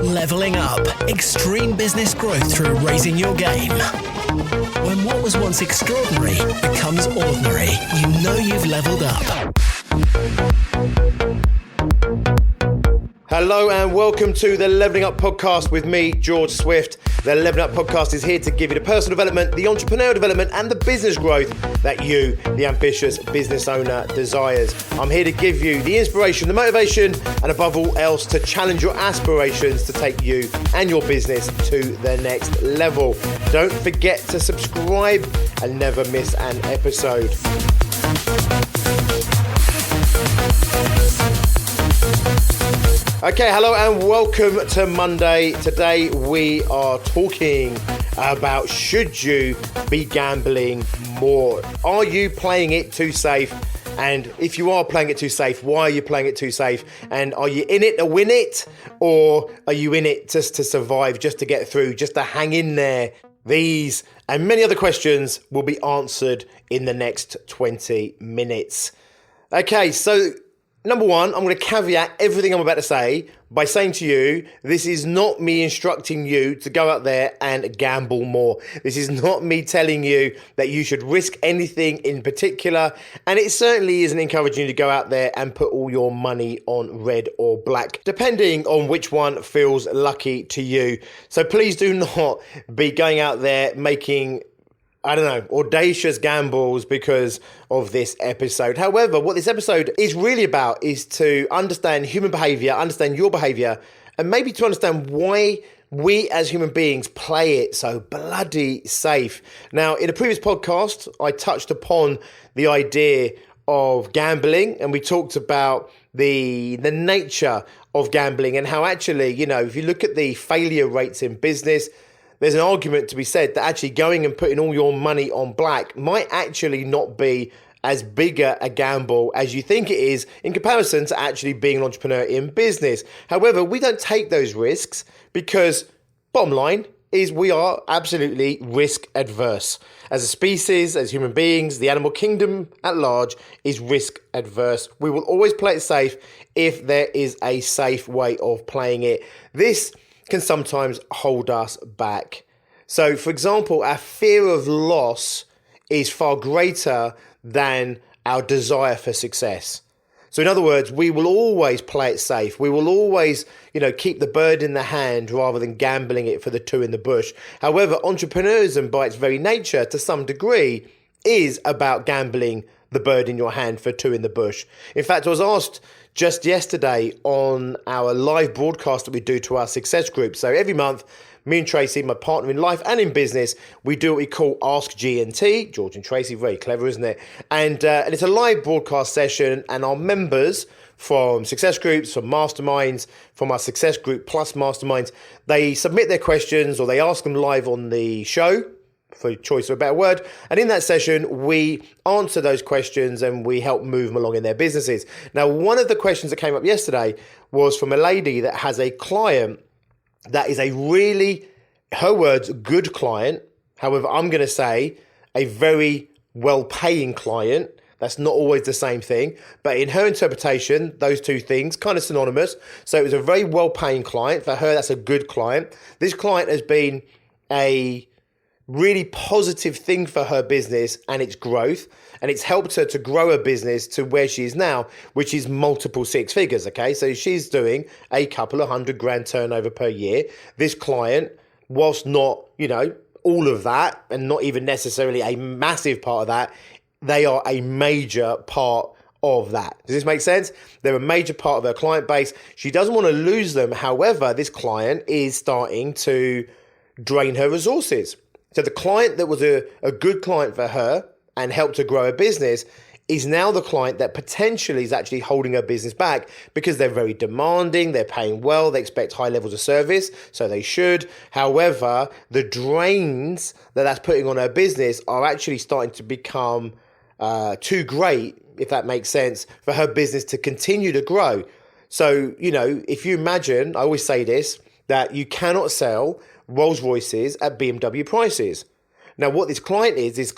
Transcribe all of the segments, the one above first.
Leveling up. Extreme business growth through raising your game. When what was once extraordinary becomes ordinary, you know you've leveled up. Hello and welcome to the Leveling Up podcast with me, George Swift. The Leveling Up podcast is here to give you the personal development, the entrepreneurial development and the business growth that you, the ambitious business owner, desires. I'm here to give you the inspiration, the motivation and above all else to challenge your aspirations to take you and your business to the next level. Don't forget to subscribe and never miss an episode. Okay, hello and welcome to Monday. Today we are talking about should you be gambling more? Are you playing it too safe? And if you are playing it too safe, why are you playing it too safe? And are you in it to win it? Or are you in it just to survive, just to get through, just to hang in there? These and many other questions will be answered in the next 20 minutes. Okay, so number one, I'm going to caveat everything I'm about to say by saying to you, this is not me instructing you to go out there and gamble more. This is not me telling you that you should risk anything in particular. And it certainly isn't encouraging you to go out there and put all your money on red or black, depending on which one feels lucky to you. So please do not be going out there making audacious gambles because of this episode. However, what this episode is really about is to understand human behavior, understand your behavior, and maybe to understand why we as human beings play it so bloody safe. Now, in a previous podcast, I touched upon the idea of gambling, and we talked about the nature of gambling and how actually, if you look at the failure rates in business, there's an argument to be said that actually going and putting all your money on black might actually not be as big a gamble as you think it is in comparison to actually being an entrepreneur in business. However, we don't take those risks because bottom line is we are absolutely risk adverse. As a species, as human beings, the animal kingdom at large is risk adverse. We will always play it safe if there is a safe way of playing it. This can sometimes hold us back. So, for example, our fear of loss is far greater than our desire for success. So in other words, we will always play it safe. We will always, keep the bird in the hand rather than gambling it for the two in the bush. However, entrepreneurship by its very nature, to some degree, is about gambling the bird in your hand for two in the bush. In fact, I was asked just yesterday on our live broadcast that we do to our success group. So every month, me and Tracy, my partner in life and in business, we do what we call Ask G&T. George and Tracy, very clever, isn't it? And it's a live broadcast session, and our members from success groups, from masterminds, from our success group plus masterminds, they submit their questions or they ask them live on the show, for choice of a better word. And in that session, we answer those questions and we help move them along in their businesses. Now, one of the questions that came up yesterday was from a lady that has a client that is a really, her words, good client. However, I'm going to say a very well-paying client. That's not always the same thing. But in her interpretation, those two things kind of synonymous. So it was a very well-paying client. For her, that's a good client. This client has been a really positive thing for her business and its growth, and it's helped her to grow her business to where she is now, which is multiple six figures. Okay, so she's doing a couple of $100,000 turnover per year. This client, whilst not all of that and not even necessarily a massive part of that, they are a major part of that. Does this make sense? They're a major part of her client base. She doesn't want to lose them. However, this client is starting to drain her resources. So the client that was a good client for her and helped her grow her business is now the client that potentially is actually holding her business back because they're very demanding, they're paying well, they expect high levels of service, so they should. However, the drains that that's putting on her business are actually starting to become too great, if that makes sense, for her business to continue to grow. So, if you imagine, I always say this, that you cannot sell Rolls Royces at BMW prices. Now, what this client has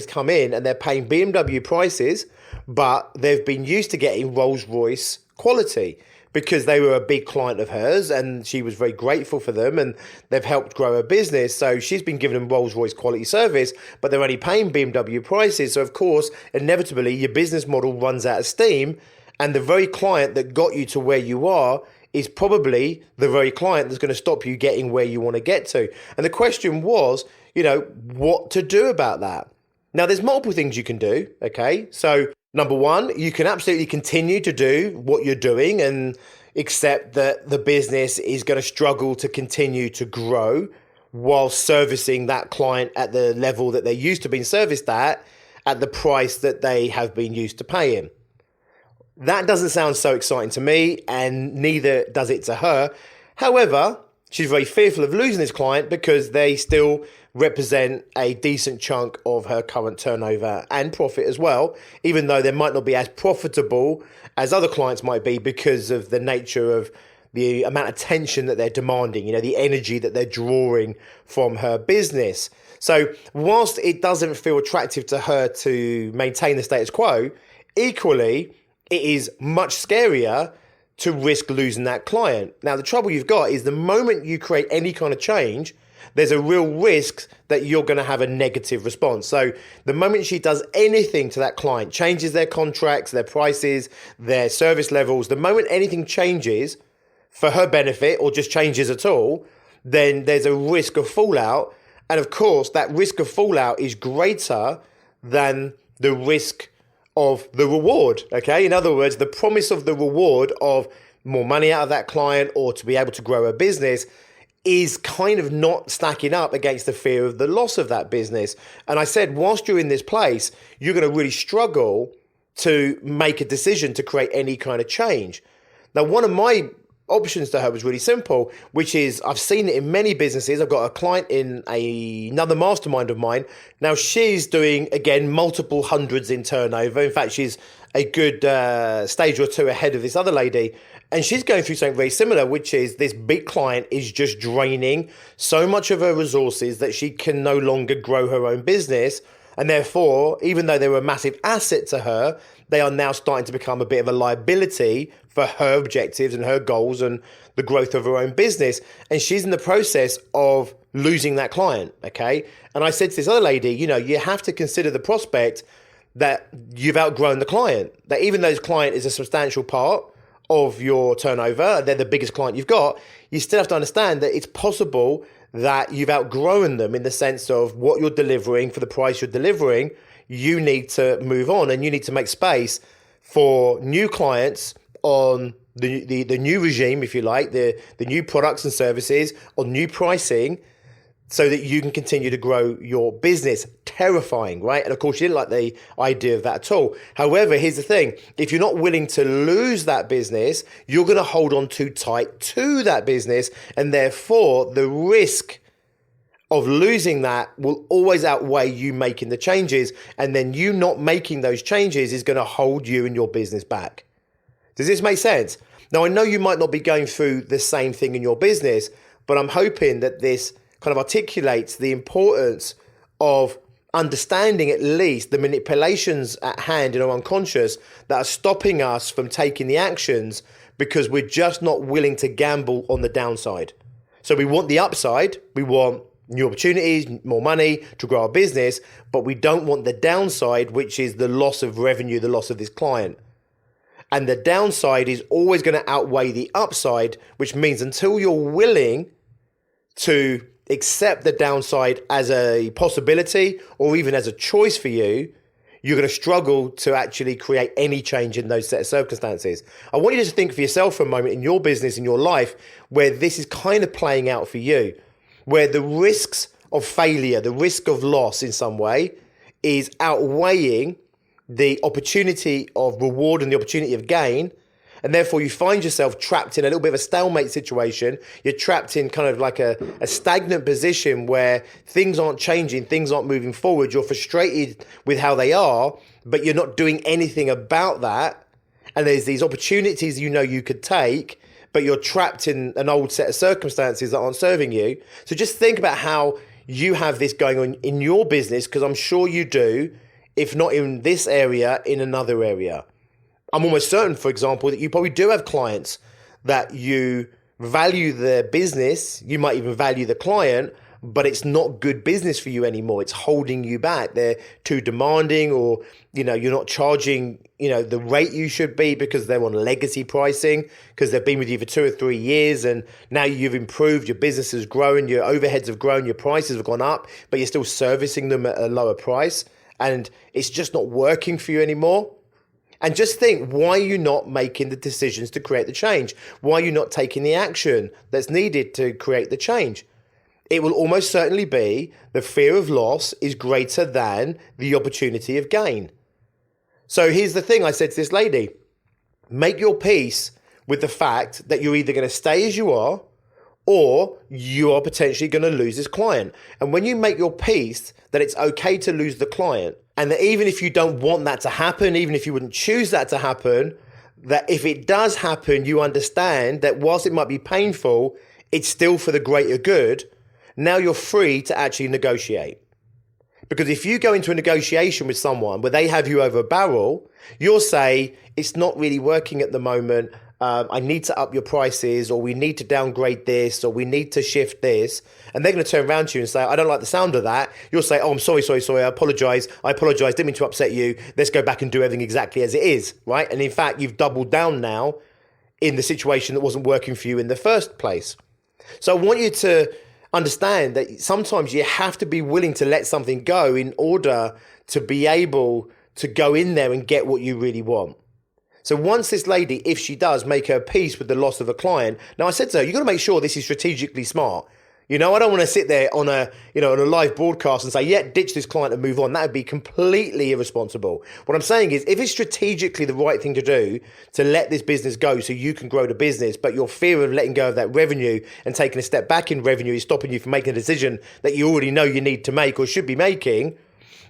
come in and they're paying BMW prices, but they've been used to getting Rolls-Royce quality because they were a big client of hers and she was very grateful for them and they've helped grow her business. So she's been giving them Rolls-Royce quality service, but they're only paying BMW prices. So of course, inevitably, your business model runs out of steam, and the very client that got you to where you are is probably the very client that's going to stop you getting where you want to get to. And the question was, what to do about that? Now, there's multiple things you can do, okay? So, number one, you can absolutely continue to do what you're doing and accept that the business is going to struggle to continue to grow while servicing that client at the level that they're used to being serviced at the price that they have been used to paying. That doesn't sound so exciting to me, and neither does it to her. However, she's very fearful of losing this client because they still represent a decent chunk of her current turnover and profit as well, even though they might not be as profitable as other clients might be because of the nature of the amount of attention that they're demanding, the energy that they're drawing from her business. So whilst it doesn't feel attractive to her to maintain the status quo, equally, it is much scarier to risk losing that client. Now, the trouble you've got is the moment you create any kind of change, there's a real risk that you're going to have a negative response. So the moment she does anything to that client, changes their contracts, their prices, their service levels, the moment anything changes for her benefit or just changes at all, then there's a risk of fallout. And of course, that risk of fallout is greater than the risk of the reward, okay? In other words, the promise of the reward of more money out of that client or to be able to grow a business is kind of not stacking up against the fear of the loss of that business. And I said, whilst you're in this place, you're going to really struggle to make a decision to create any kind of change. Now, one of my options to her was really simple, which is I've seen it in many businesses. I've got a client in another mastermind of mine. Now she's doing, again, multiple hundreds in turnover. In fact, she's a good stage or two ahead of this other lady. And she's going through something very similar, which is this big client is just draining so much of her resources that she can no longer grow her own business. And therefore, even though they were a massive asset to her, they are now starting to become a bit of a liability for her objectives and her goals and the growth of her own business. And she's in the process of losing that client, okay? And I said to this other lady, you have to consider the prospect that you've outgrown the client, that even though this client is a substantial part of your turnover, they're the biggest client you've got, you still have to understand that it's possible that you've outgrown them in the sense of what you're delivering for the price you're delivering. You need to move on and you need to make space for new clients on the new regime, if you like, the new products and services on new pricing so that you can continue to grow your business. Terrifying, right? And of course, you didn't like the idea of that at all. However, here's the thing. If you're not willing to lose that business, you're going to hold on too tight to that business. And therefore, the risk of losing that will always outweigh you making the changes. And then you not making those changes is going to hold you and your business back. Does this make sense? Now, I know you might not be going through the same thing in your business, but I'm hoping that this kind of articulates the importance of understanding at least the manipulations at hand in our unconscious that are stopping us from taking the actions because we're just not willing to gamble on the downside. So we want the upside, we want new opportunities, more money to grow our business, but we don't want the downside, which is the loss of revenue, the loss of this client. And the downside is always going to outweigh the upside, which means until you're willing to accept the downside as a possibility or even as a choice for you, you're going to struggle to actually create any change in those set of circumstances. I want you to think for yourself for a moment in your business, in your life, where this is kind of playing out for you, where the risks of failure, the risk of loss in some way is outweighing the opportunity of reward and the opportunity of gain. And therefore you find yourself trapped in a little bit of a stalemate situation. You're trapped in kind of like a stagnant position where things aren't changing, things aren't moving forward. You're frustrated with how they are, but you're not doing anything about that. And there's these opportunities you could take, but you're trapped in an old set of circumstances that aren't serving you. So just think about how you have this going on in your business, because I'm sure you do, if not in this area, in another area. I'm almost certain, for example, that you probably do have clients that you value their business, you might even value the client, but it's not good business for you anymore. It's holding you back. They're too demanding, or, you're not charging, the rate you should be because they're on legacy pricing, because they've been with you for 2 or 3 years and now you've improved, your business has grown, your overheads have grown, your prices have gone up, but you're still servicing them at a lower price and it's just not working for you anymore. And just think, why are you not making the decisions to create the change? Why are you not taking the action that's needed to create the change? It will almost certainly be the fear of loss is greater than the opportunity of gain. So here's the thing I said to this lady: make your peace with the fact that you're either going to stay as you are or you are potentially going to lose this client. And when you make your peace that it's okay to lose the client, and that even if you don't want that to happen, even if you wouldn't choose that to happen, that if it does happen, you understand that whilst it might be painful, it's still for the greater good. Now you're free to actually negotiate. Because if you go into a negotiation with someone where they have you over a barrel, you'll say, it's not really working at the moment. I need to up your prices, or we need to downgrade this, or we need to shift this. And they're going to turn around to you and say, I don't like the sound of that. You'll say, oh, I'm sorry. I apologize. Didn't mean to upset you. Let's go back and do everything exactly as it is, right? And in fact, you've doubled down now in the situation that wasn't working for you in the first place. So I want you to understand that sometimes you have to be willing to let something go in order to be able to go in there and get what you really want. So once this lady, if she does make her peace with the loss of a client, now I said to her, you've got to make sure this is strategically smart. I don't want to sit there on a live broadcast and say, yeah, ditch this client and move on. That would be completely irresponsible. What I'm saying is, if it's strategically the right thing to do to let this business go so you can grow the business, but your fear of letting go of that revenue and taking a step back in revenue is stopping you from making a decision that you already know you need to make or should be making,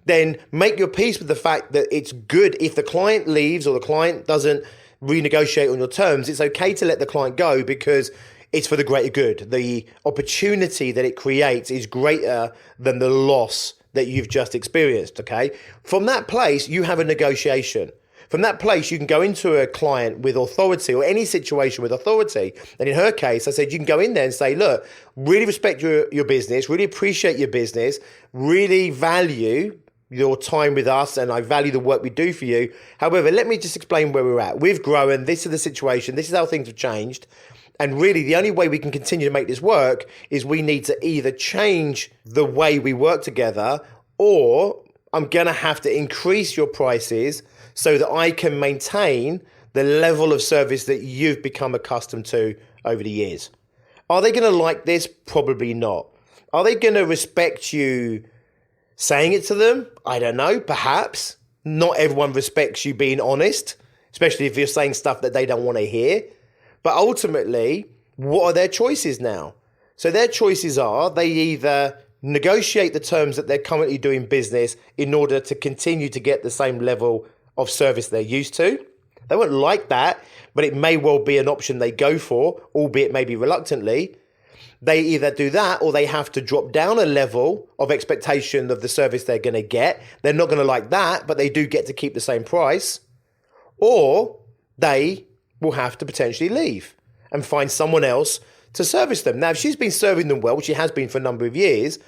then make your peace with the fact that it's good if the client leaves or the client doesn't renegotiate on your terms. It's okay to let the client go because it's for the greater good. The opportunity that it creates is greater than the loss that you've just experienced, okay? From that place, you have a negotiation. From that place, you can go into a client with authority or any situation with authority. And in her case, I said, you can go in there and say, look, really respect your business, really appreciate your business, really value your time with us, and I value the work we do for you. However, let me just explain where we're at. We've grown, this is the situation, this is how things have changed. And really, the only way we can continue to make this work is we need to either change the way we work together, or I'm going to have to increase your prices so that I can maintain the level of service that you've become accustomed to over the years. Are they going to like this? Probably not. Are they going to respect you saying it to them? I don't know, perhaps. Not everyone respects you being honest, especially if you're saying stuff that they don't want to hear. But ultimately, what are their choices now? So their choices are, they either negotiate the terms that they're currently doing business in order to continue to get the same level of service they're used to. They won't like that, but it may well be an option they go for, albeit maybe reluctantly. They either do that or they have to drop down a level of expectation of the service they're going to get. They're not going to like that, but they do get to keep the same price. Or they will have to potentially leave and find someone else to service them. Now, if she's been serving them well, which she has been for a number of years,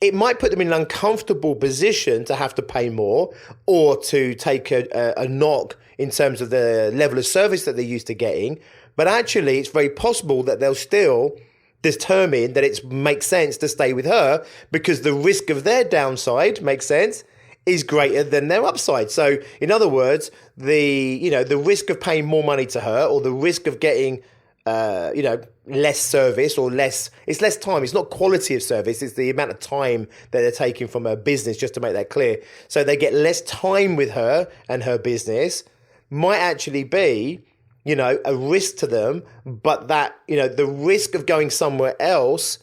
it might put them in an uncomfortable position to have to pay more or to take a knock in terms of the level of service that they're used to getting. But actually, it's very possible that they'll still determine that it makes sense to stay with her because the risk of their downside, makes sense, is greater than their upside. So in other words, the risk of paying more money to her or the risk of getting less service or it's less time. It's not quality of service. It's the amount of time that they're taking from her business, just to make that clear. So they get less time with her and her business might actually be, a risk to them, but that, the risk of going somewhere else,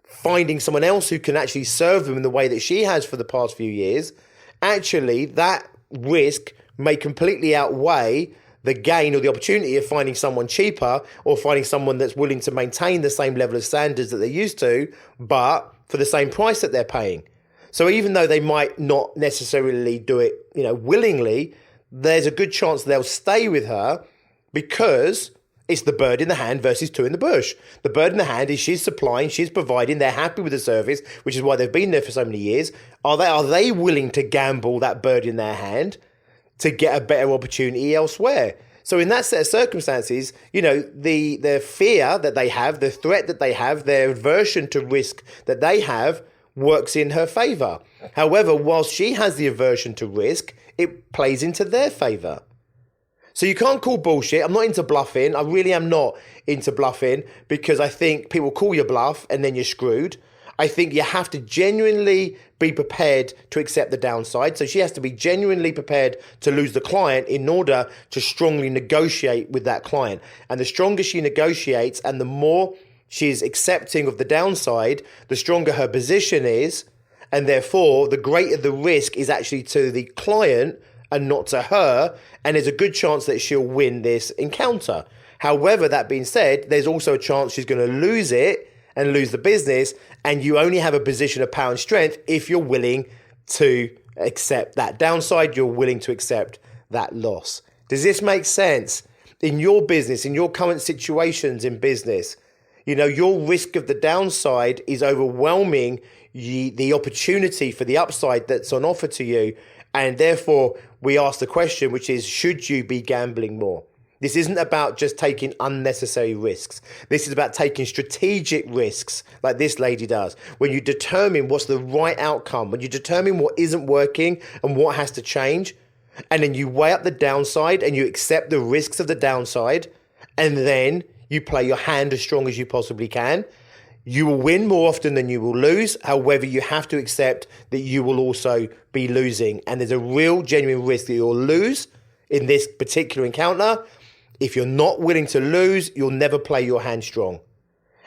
finding someone else who can actually serve them in the way that she has for the past few years, actually that risk may completely outweigh the gain or the opportunity of finding someone cheaper or finding someone that's willing to maintain the same level of standards that they're used to, but for the same price that they're paying. So even though they might not necessarily do it, willingly, there's a good chance they'll stay with her because it's the bird in the hand versus two in the bush. The bird in the hand is she's supplying, she's providing, they're happy with the service, which is why they've been there for so many years. Are they willing to gamble that bird in their hand to get a better opportunity elsewhere? So in that set of circumstances, the fear that they have, the threat that they have, their aversion to risk that they have works in her favour. However, whilst she has the aversion to risk, it plays into their favour. So you can't call bullshit. I'm not into bluffing. I really am not into bluffing because I think people call your bluff and then you're screwed. I think you have to genuinely be prepared to accept the downside. So she has to be genuinely prepared to lose the client in order to strongly negotiate with that client. And the stronger she negotiates and the more she's accepting of the downside, the stronger her position is. And therefore, the greater the risk is actually to the client and not to her. And there's a good chance that she'll win this encounter. However, that being said, there's also a chance she's going to lose it and lose the business, and you only have a position of power and strength if you're willing to accept that downside, you're willing to accept that loss. Does this make sense? In your business, in your current situations in business, your risk of the downside is overwhelming the opportunity for the upside that's on offer to you, and therefore we ask the question, which is, should you be gambling more? This isn't about just taking unnecessary risks. This is about taking strategic risks like this lady does. When you determine what's the right outcome, when you determine what isn't working and what has to change, and then you weigh up the downside and you accept the risks of the downside, and then you play your hand as strong as you possibly can, you will win more often than you will lose. However, you have to accept that you will also be losing. And there's a real genuine risk that you'll lose in this particular encounter. If you're not willing to lose, you'll never play your hand strong.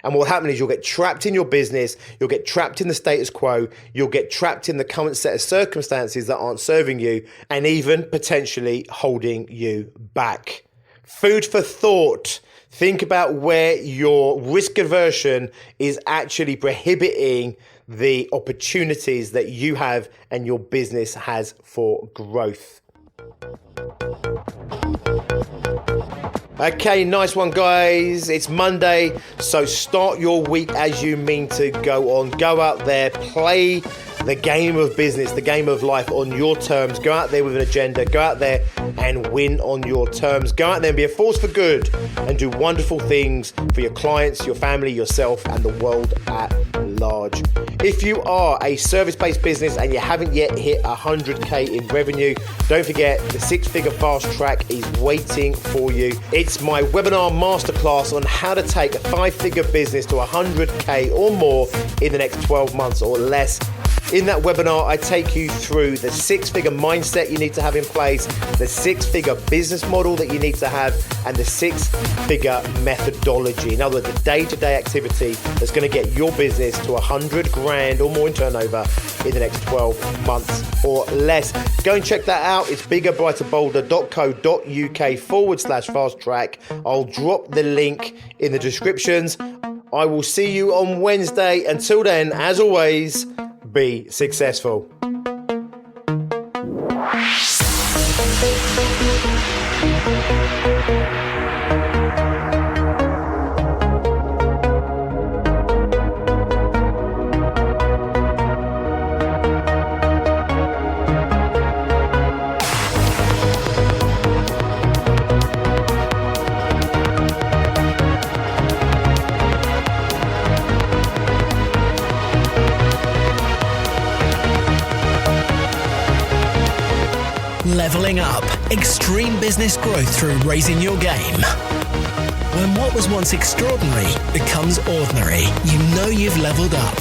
And what will happen is you'll get trapped in your business, you'll get trapped in the status quo, you'll get trapped in the current set of circumstances that aren't serving you and even potentially holding you back. Food for thought. Think about where your risk aversion is actually prohibiting the opportunities that you have and your business has for growth. Okay, nice one, guys. It's Monday, so start your week as you mean to go on. Go out there, play the game of business, the game of life on your terms. Go out there with an agenda. Go out there and win on your terms. Go out there and be a force for good and do wonderful things for your clients, your family, yourself, and the world at large. If you are a service-based business and you haven't yet hit 100K in revenue, don't forget the 6-figure fast track is waiting for you. It's my webinar masterclass on how to take a 5-figure business to 100K or more in the next 12 months or less. In that webinar, I take you through the 6-figure mindset you need to have in place, the 6-figure business model that you need to have, and the 6-figure methodology. In other words, the day-to-day activity that's going to get your business to 100 grand or more in turnover in the next 12 months or less. Go and check that out. It's biggerbrighterbolder.co.uk/fast track. I'll drop the link in the descriptions. I will see you on Wednesday. Until then, as always, be successful. Leveling up. Extreme business growth through raising your game. When what was once extraordinary becomes ordinary, you know you've leveled up.